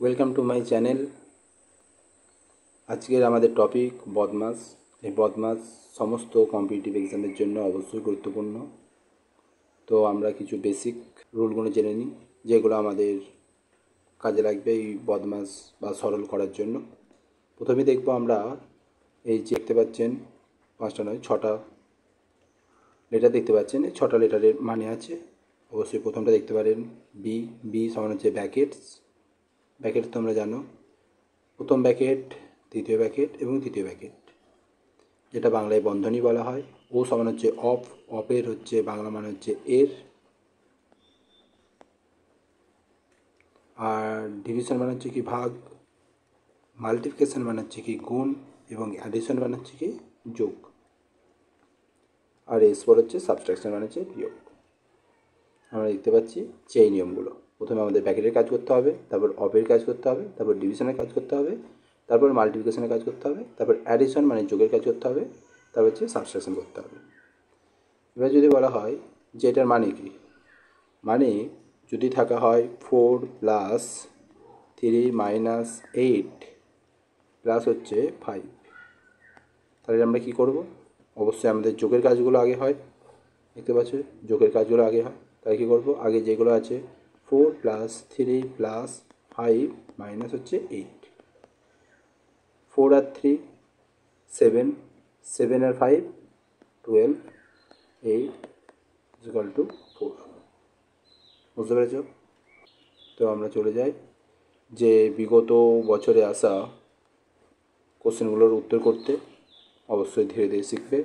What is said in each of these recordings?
Welcome to my channel. আজকের আমাদের topic বদমাস। এই বদমাস সমস্ত কম্পিটিটিভ এক্সামের জন্য অবশ্যই গুরুত্বপূর্ণ। তো আমরা কিছু বেসিক রুলগুলো জেনে নিই, যেগুলো আমাদের কাজে লাগবে এই বদমাস বা সরল করার জন্য। প্রথমে দেখব আমরা এই যে দেখতে পাচ্ছেন 5টা নয় 6টা লেটার দেখতে পাচ্ছেন। এই 6টা লেটারের মানে আছে। অবশ্যই প্রথমটা দেখতে পারেন বি। বি সমান হচ্ছে ব্যাকেটস। ব্যাকেট তোমরা জানো, প্রথম ব্যাকেট, দ্বিতীয় ব্যাকেট এবং তৃতীয় ব্যাকেট, যেটা বাংলায় বন্ধনী বলা হয়। ও সমান হচ্ছে অফ। অফের হচ্ছে বাংলা মানে হচ্ছে এর। আর ডিভিশন মানে হচ্ছে কি ভাগ, মাল্টিপ্লিকেশন মানে হচ্ছে কি গুণ, এবং অ্যাডিশন মানে হচ্ছে কি যোগ। আর এস পর হচ্ছে সাবট্রাকশন মানে হচ্ছে বিয়োগ। আমরা দেখতে পাচ্ছি যে এই নিয়মগুলো, প্রথমে আমাদের ব্যাকেটের কাজ করতে হবে, তারপর অফের কাজ করতে হবে, তারপর ডিভিশনের কাজ করতে হবে, তারপর মাল্টিপ্লিকেশনের কাজ করতে হবে, তারপর অ্যাডিশন মানে যোগের কাজ করতে হবে, তারপর হচ্ছে সাবট্রাকশন করতে হবে। এবার যদি বলা হয় যে এটার মানে কি, মানে যদি থাকা হয় 4 প্লাস 3 মাইনাস 8 প্লাস হচ্ছে 5, তাহলে আমরা কি করব? অবশ্যই আমাদের যোগের কাজগুলো আগে হয়। দেখতে পাচ্ছ যোগের কাজগুলো আগে হয়, তাই কী করবো? আগে যেগুলো আছে 4 প্লাস 3 প্লাস 5 মাইনাস হচ্ছে 8, 4 আর 3 7, 7 আর 5 12, 8 ইকুয়াল টু 4। বুঝতে পেরেছ? তো আমরা চলে যাই যে বিগত বছরে আসা কোশ্চেনগুলোর উত্তর করতে। অবশ্যই ধীরে ধীরে শিখবে।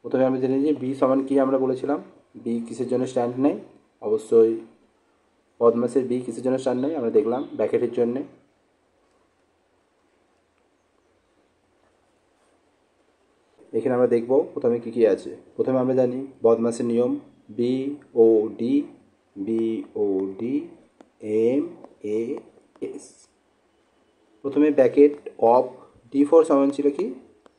প্রথমে আমি জেনে নিই বি সমান কী আমরা বলেছিলাম। বি কিসের জন্য স্ট্যান্ড নেই? অবশ্যই বদমাসের বি কিসের জন্য স্ট্যান্ড নেই আমরা দেখলাম, ব্যাকেটের জন্যে। এখানে আমরা দেখব প্রথমে কী কী আছে। প্রথমে আমরা জানি বদমাসের নিয়ম B O D, B O D, M A S. প্রথমে ব্যাকেট অফ ডি ফোর সমান ছিল কি?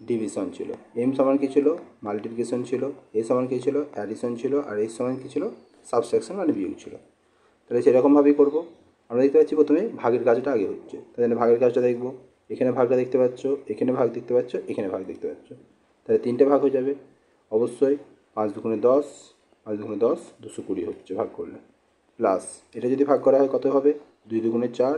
ডিভিশন ছিল। এম সমান কী ছিল? মাল্টিপ্লিকেশন ছিল। এ সমান কী ছিল? অ্যাডিশন ছিল। আর এস সমান কী ছিল? সাবট্রাকশন মানে বিয়োগ ছিল। তাহলে সেরকমভাবেই করবো। আমরা দেখতে পাচ্ছি প্রথমে ভাগের কাজটা আগে হচ্ছে, তাই জন্য ভাগের কাজটা দেখবো। এখানে ভাগটা দেখতে পাচ্ছ, এখানে ভাগ দেখতে পাচ্ছ, এখানে ভাগ দেখতে পাচ্ছ, তাহলে 3টে ভাগ হয়ে যাবে। অবশ্যই 5 দুগুণে 10, 5 দুগুণে 10, 220 হচ্ছে ভাগ করলে। প্লাস এটা যদি ভাগ করা হয় কত হবে? 2 দুগুণে 4,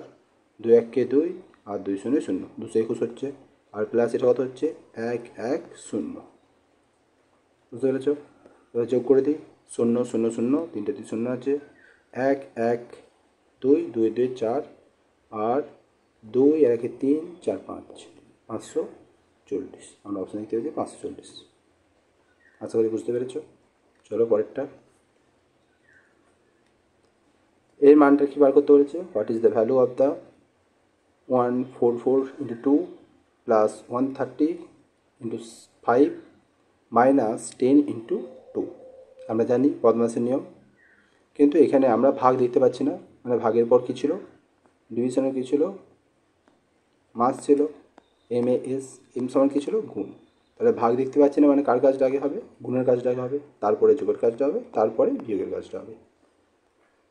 2 1 2, আর 2 শূন্য 0, 221 হচ্ছে। আর প্লাস এটা কত হচ্ছে? 1 1 0। বুঝতে পেরেছ? এবার যোগ করে দিই 0 0 0, 3টে 0 আছে, 1 1 2, 2 2 4, আর 2 আর 1 3, 4 5, 540। আমরা অপশান দেখতে পাচ্ছি 540। আশা করি বুঝতে পেরেছ। চলো পরেরটা। এর মানটা কি বার করতে বলেছে? What is the value of the 144 into 2 plus 130 into 5 minus 10 into 2। আমরা জানি বদমাসের নিয়ম, কিন্তু এখানে আমরা ভাগ দেখতে পাচ্ছি না। মানে ভাগের পর কী ছিল? ডিভিশনের কী ছিল? মাস ছিল। M A S. এম সমান কী ছিল? গুণ। তাহলে ভাগ দেখতে পাচ্ছি না, মানে কার কাজটা আগে হবে? গুণের কাজটা আগে হবে, তারপরে যোগের কাজটা হবে, তারপরে বিয়োগের কাজটা হবে।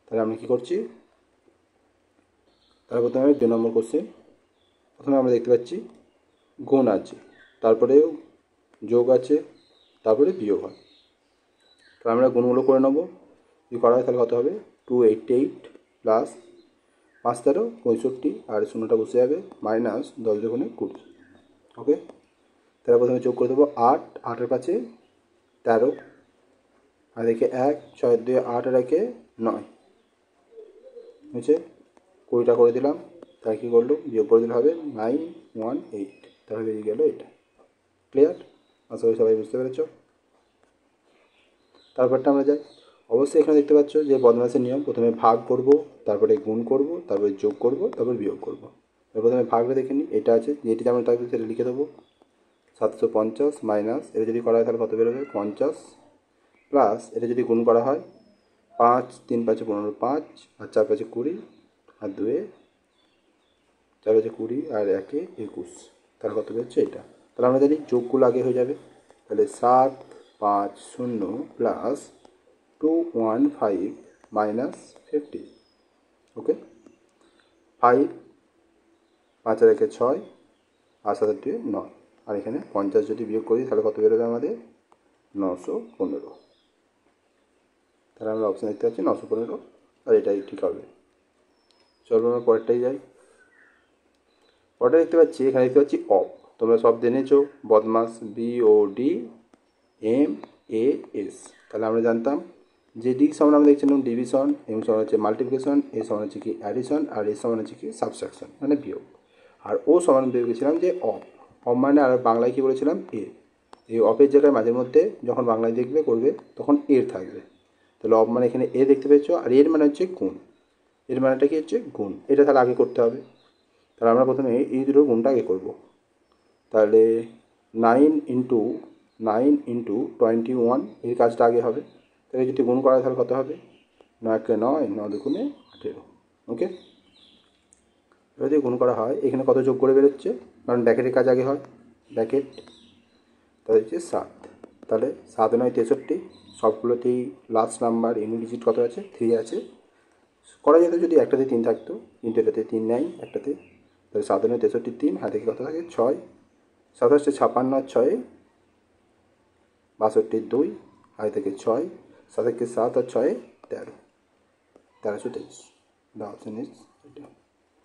তাহলে আমরা কী করছি? তাহলে প্রথমে 2 নম্বর কোশ্চেন। প্রথমে আমরা দেখতে পাচ্ছি গুণ আছে, তারপরেও যোগ আছে, তারপরে বিয়োগ হয়। তাহলে আমরা গুণগুলো করে নেবো। যদি করা হয় তাহলে কত হবে? 288 প্লাস 5 13 65, আর শূন্যটা বসে যাবে, মাইনাস 10 দুগুণে 20। ওকে, তাহলে প্রথমে যোগ করে দেবো 8, 8-এর পাশে 13, আর একে 1, 6 2 8, আর একে 9 হয়েছে। 20টা করে দিলাম। তাহলে কী করলো? বিয়োগ করে দিলে হবে 918। তাহলে বেরিয়ে গেল এটা। ক্লিয়ার? আশা করি সবাই বুঝতে পেরেছ। তারপরটা আমরা যাই। অবশ্যই এখানে দেখতে পাচ্ছ যে বদমাসের নিয়ম, প্রথমে ভাগ করব, তারপরে গুণ করব, তারপরে যোগ করব, তারপর বিয়োগ করব। প্রথমে ভাগটা দেখে নিই। এটা আছে, যেটি যেমন থাকবে সেটা লিখে দেবো। 750 মাইনাস, এটা যদি করা হয় তাহলে কত বেরোবে? 50, প্লাস এটা যদি গুণ করা হয় 5 3 5 15, 5 আর 4 5 20, আর 2 4 5 20, আর 1 21। তাহলে কত বেরোচ্ছে? এটা। তাহলে আমরা জানি যোগগুলো আগে হয়ে যাবে। তাহলে 7 5 0 প্লাস 215 মাইনাস 50। ওকে, 5, 5 আর 1 6, আর 7 আর 2 9, আর এখানে 50 যদি বিয়োগ করি তাহলে কত বেরোবে আমাদের 915। তাহলে আমরা অপশান দেখতে পাচ্ছি 915, আর এটাই ঠিক হবে। চলো আমরা পরেরটাই যাই। পরেরটা দেখতে পাচ্ছি, এখানে দেখতে পাচ্ছি অফ। তোমরা সব জেনেছো বদমাস, BODMAS। তাহলে আমরা জানতাম যে ডি সমান আমরা দেখছিলাম ডিভিশন, এম সমান হচ্ছে মাল্টিপ্লিকেশন, এ সমান হচ্ছে কি অ্যাডিশন, আর এ সমান হচ্ছে কি সাবট্রাকশন মানে বিয়োগ। আর ও সমান ভেবেছিলাম যে অফ। অফ মানে আর বাংলায় কী বলেছিলাম এ। এই অফের জায়গায় মাঝে মধ্যে যখন বাংলায় দেখবে করবে তখন এর থাকবে। তাহলে অফ মানে এখানে এ দেখতে পেয়েছো, আর এর মানে হচ্ছে গুণ। এর মানেটা কি হচ্ছে গুণ। এটা তাহলে আগে করতে হবে। তাহলে আমরা প্রথমে এই দুটোর গুণটা আগে করবো। তাহলে 9 × 9 × 21 এই কাজটা আগে হবে। তাহলে যদি গুণ করা তাহলে কত হবে? 9 × 9, 9 × 2 = 18। ওকে, এবার যদি গুণ করা হয় এখানে কত যোগ করে বেরোচ্ছে, কারণ ব্র্যাকেটের কাজ আগে হয়। ব্র্যাকেট তাহলে হচ্ছে 7। তাহলে 7 9 63, সবগুলোতেই লাস্ট নাম্বার ইউনিট ডিজিট কত আছে? 3 আছে। করা যেত যদি একটাতে 3 থাকতো, কিন্তু এটাতে 3 নেই একটাতে। তাহলে 7 9 63 3, হাতে থেকে কত থাকে 6, 7 8 56 আর 6 62 2, হাতে থেকে 6, 7 1 7 আর 6 13, 1323। দ্য অপশন ইজ এটা।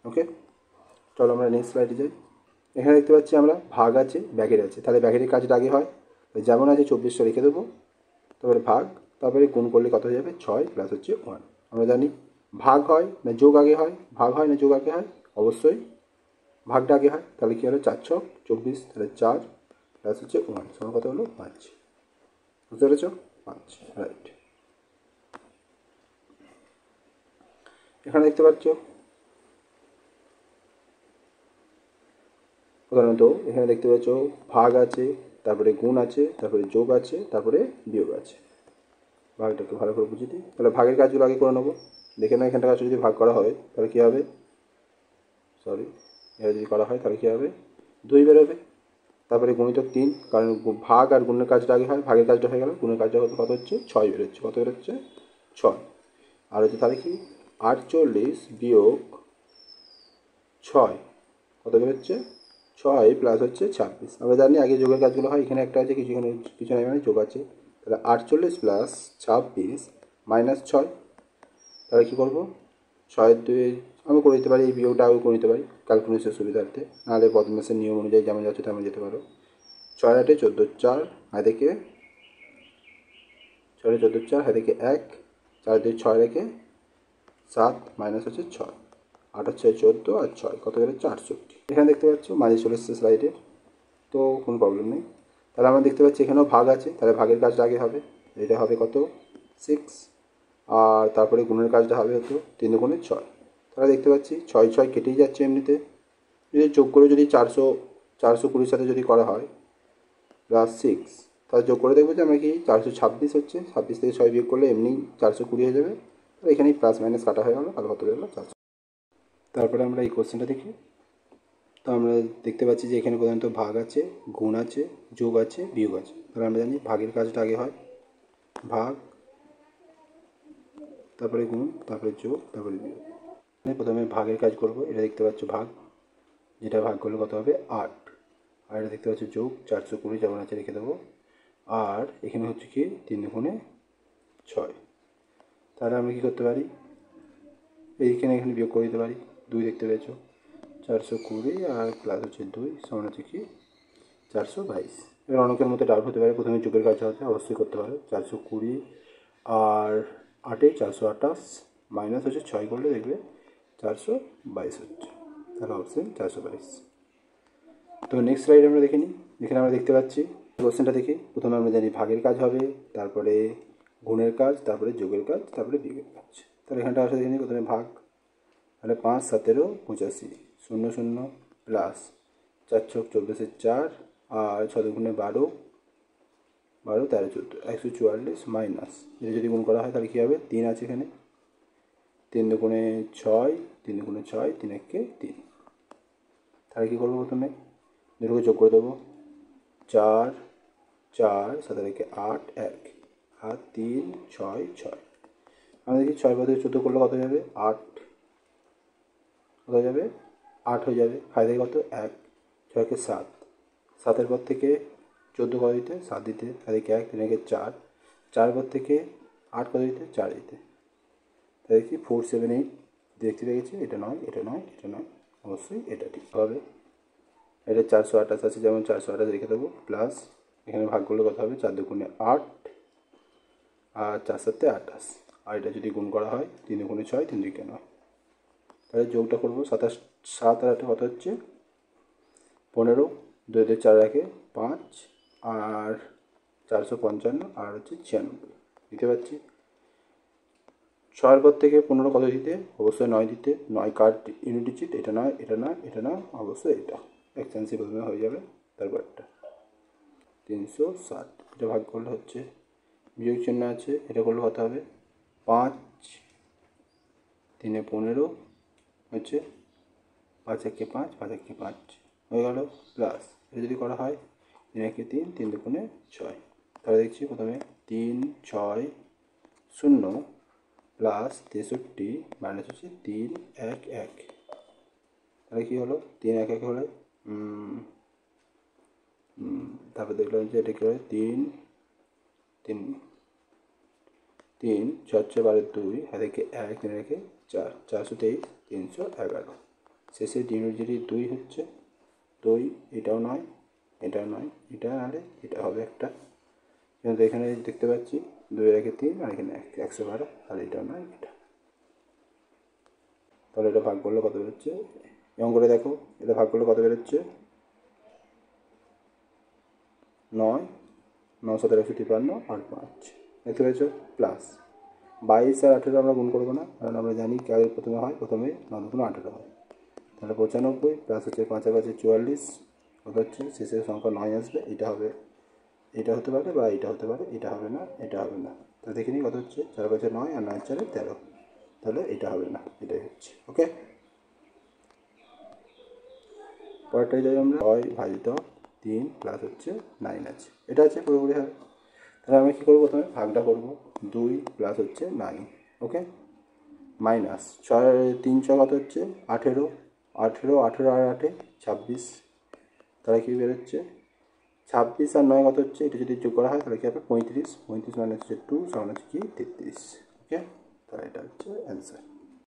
ওকে, চলো আমরা নেক্সট স্লাইডে যাই। এখানে দেখতে পাচ্ছি আমরা ভাগ আছে, ব্যাগের আছে। তাহলে ব্যাগের কাজটা আগে হয়, যেমন আছে 2400 রেখে দেবো, তারপরে ভাগ, তারপরে গুণ করলে কত হয়ে যাবে 6 প্লাস হচ্ছে 1। আমরা জানি ভাগ হয় না যোগ আগে হয়, ভাগ হয় না যোগ আগে হয়, অবশ্যই ভাগটা আগে হয়। তাহলে কী হলো 4 6 24, তাহলে 4 প্লাস হচ্ছে 1 সমান কত হলো 5। বুঝতে পেরেছ? 5, রাইট। এখানে দেখতে পাচ্ছ প্রধানত এখানে দেখতে পাচ্ছ ভাগ আছে, তারপরে গুণ আছে, তারপরে যোগ আছে, তারপরে বিয়োগ আছে। ভাগটাকে ভালো করে বুঝিয়ে দিই। তাহলে ভাগের কাজগুলো আগে করে নেবো। দেখে না এখানটা কাজ যদি ভাগ করা হয় তাহলে কী হবে, এটা যদি করা হয় তাহলে কী হবে 2 বেরোবে। তারপরে গুণিতক 3, কারণ ভাগ আর গুণের কাজটা আগে হয়, ভাগের কাজটা হয়ে গেল, গুণের কাজটা কত হচ্ছে 6 বেরোচ্ছে। কত বেরোচ্ছে 6। আর হচ্ছে তাহলে কি 48 বিয়োগ 6 কত বেরোচ্ছে 6 প্লাস হচ্ছে 26। আমরা জানি আগে যোগের কাজগুলো হয়, এখানে একটা আছে কিছু, এখানে কিছু নাই মানে যোগ আছে। তাহলে 48 প্লাস 26 মাইনাস 6। তাহলে কী করবো 6 2 আমি করে দিতে পারি, এই বিয়োগটা আগে করে নিতে পারি ক্যালকুলেশনের সুবিধার্থে, নাহলে বদমাসের নিয়ম অনুযায়ী যেমন যাচ্ছে তেমন যেতে পারো। 6 8 14 4, হাতে থেকে 6 14 4, হাতে থেকে 1, 4 2 6 রেখে 7 মাইনাস হচ্ছে 6, 8 6 14 আর 6 কত বেরোচ্ছে 68। এখানে দেখতে পাচ্ছ মাঝে চলে এসছে স্লাইডের, তো কোনো প্রবলেম নেই। তাহলে আমরা দেখতে পাচ্ছি এখানেও ভাগ আছে, তাহলে ভাগের কাজটা আগে হবে। এটা হবে কত 6, আর তারপরে গুণের কাজটা হবে হতো 3 2 6। তাহলে দেখতে পাচ্ছি 6 6 কেটেই যাচ্ছে এমনিতে। যদি যোগ করে যদি 420 সাথে যদি করা হয় প্লাস 6, তাহলে যোগ করে দেখবো যে আমরা কি 426 হচ্ছে। 26 থেকে 6 বিয়োগ করলে এমনি 420 হয়ে যাবে। তো এখানেই প্লাস মাইনাস কাটা হয়ে গেলো, তাহলে কত বেরোলো 400। তারপরে আমরা এই কোশ্চেনটা দেখি। তো আমরা দেখতে পাচ্ছি যে এখানে প্রধানত ভাগ আছে, গুণ আছে, যোগ আছে, বিয়োগ আছে। তাহলে আমরা জানি ভাগের কাজটা আগে হয়, ভাগ, তারপরে গুণ, তারপরে যোগ, তারপরে বিয়োগ। প্রথমে ভাগের কাজ করব। এটা দেখতে পাচ্ছ ভাগ, যেটা ভাগ করলে কত হবে 8। আর এটা দেখতে পাচ্ছ যোগ, 420 যেমন আছে রেখে দেবো। আর এখানে হচ্ছে কি 3 2 6। তাহলে আমরা কী করতে পারি, এইখানে এখানে বিয়োগ করে দিতে পারি। 2 দেখতে পেয়েছো, 420 আর প্লাস হচ্ছে 2 সমান হচ্ছে কি 422। এবার অনেকের মধ্যে ডাউট হতে পারে প্রথমে যোগের কাজ হচ্ছে, অবশ্যই করতে পারো। 420 আর 8 428 মাইনাস হচ্ছে 6 করলে দেখবে 422 হচ্ছে। তাহলে অপশান 422। তো নেক্সট স্লাইড আমরা দেখে নিই। এখানে আমরা দেখতে পাচ্ছি কোশ্চেনটা দেখি। প্রথমে আমরা জানি ভাগের কাজ হবে, তারপরে গুণের কাজ, তারপরে যোগের কাজ, তারপরে বিয়োগের কাজ। তাহলে এখানটা আসলে দেখে নিই প্রথমে ভাগ। তাহলে 5 17 85 0 0 প্লাস 4 6 24 4, আর 6 2 12 12 13 14 144 মাইনাস, এটা যদি গুণ করা হয় তাহলে কী হবে 3 আছে এখানে, 3 2 6, 3 2 6, 3 1 3। তাহলে কী করবো প্রথমে দুটোকে যোগ করে দেবো, 4 4 7 1 8 1 আর 3 6 6। আমরা দেখি 6 5 14 করলে কত যাবে 8, কত যাবে 8 হয়ে যাবে। 5 থেকে কত 1, 6 কে 7, 7-এর পর থেকে 14 কত দিতে 7 দিতে, 5 থেকে 1, 3 থেকে 4, 4 পর থেকে 8 কত দিতে 4 দিতে। তাই দেখি 4, 7, 8 দেখতে পেয়েছি। এটা নয়, এটা নয়, এটা নয়, অবশ্যই এটা ঠিক হবে। এটা 428 আছে, যেমন 428 রেখে দেবো, প্লাস এখানে ভাগ করলে কত হবে 4 দুগুণে 8 আর 4 সাতে 28। আর এটা যদি গুণ করা হয় 3 দুগুণে 6, 3 দুইকে 9। তাহলে যোগটা করবো 27, 7 আর 8 কত হচ্ছে 15, 2 দিয়ে 4 রাখে 5 আর 455 আর হচ্ছে 96 দিতে পারছি। 6-এর পর থেকে 15 কত দিতে, অবশ্যই 9 দিতে। 9 কার ইউনিট ডিজিট, এটা নয়, এটা নয়, এটা নয়, অবশ্যই এটা এক্সচেঞ্জে প্রথমে হয়ে যাবে, তারপরটা 360। এটা ভাগ করলে হচ্ছে বিয়োগ চিহ্ন আছে, এটা করলে কত হবে 5, 3 15 হচ্ছে 5 1 5, 5 1 5 হয়ে গেল, প্লাস এটা যদি করা হয় 3 1 3, 3 দুগুণে 6। তাহলে দেখছি প্রথমে 3 6 0 প্লাস 63 মাইনাস হচ্ছে 3 1 1। তাহলে কী হলো 3 1 1 হলে তারপর দেখলাম যে এটা কী হয় 3 3 3 6 12 2 হাতে 1 3 রেখে 4, 423, 311। শেষে ডিউনিটি 2 হচ্ছে 2, এটাও নয়, এটাও নয়, এটা নাহলে এটা হবে একটা। কিন্তু এখানে দেখতে পাচ্ছি 2 রেখে 3 আর এখানে 112, তাহলে এটাও নয়, এটা। তাহলে এটা ভাগ করলে কত বেরোচ্ছে, এবং করে দেখো এটা ভাগ করলে কত বেরোচ্ছে 9, 9 7 153 আর 5 দেখতে পেয়েছো। প্লাস 22 আর 18 আমরা গুণ করবো না, কারণ আমরা জানি কাজের প্রথমে হয়, প্রথমে 9 গুণ 18 হয়। তাহলে 95 প্লাস হচ্ছে 5 5 44 কত হচ্ছে, শেষের সংখ্যা 9 আসবে। এটা হবে, এটা হতে পারে বা এটা হতে পারে, এটা হবে না, এটা হবে না। তাহলে দেখে নিই কত হচ্ছে 4 5 9 আর 9 4 13। তাহলে এটা হবে না, এটাই হচ্ছে। ওকে, পরেরটাই যাই আমরা। 6 ভাজিত 3 প্লাস হচ্ছে 9 আছে, এটা আছে পুরোপুরি হবে। তাহলে আমি কী করবো, প্রথমে ভাগটা করবো 2 প্লাস হচ্ছে 9। ওকে, মাইনাস 6 3 6 কত হচ্ছে 18, 18 18 আর 8 26। তাহলে কী বেরোচ্ছে 26 আর 9 কত হচ্ছে, এটা যদি যোগ করা হয় তাহলে কী হবে 35, 35 মানে হচ্ছে 2 সমান হচ্ছে কি 33। ওকে, তাহলে এটা হচ্ছে অ্যান্সার।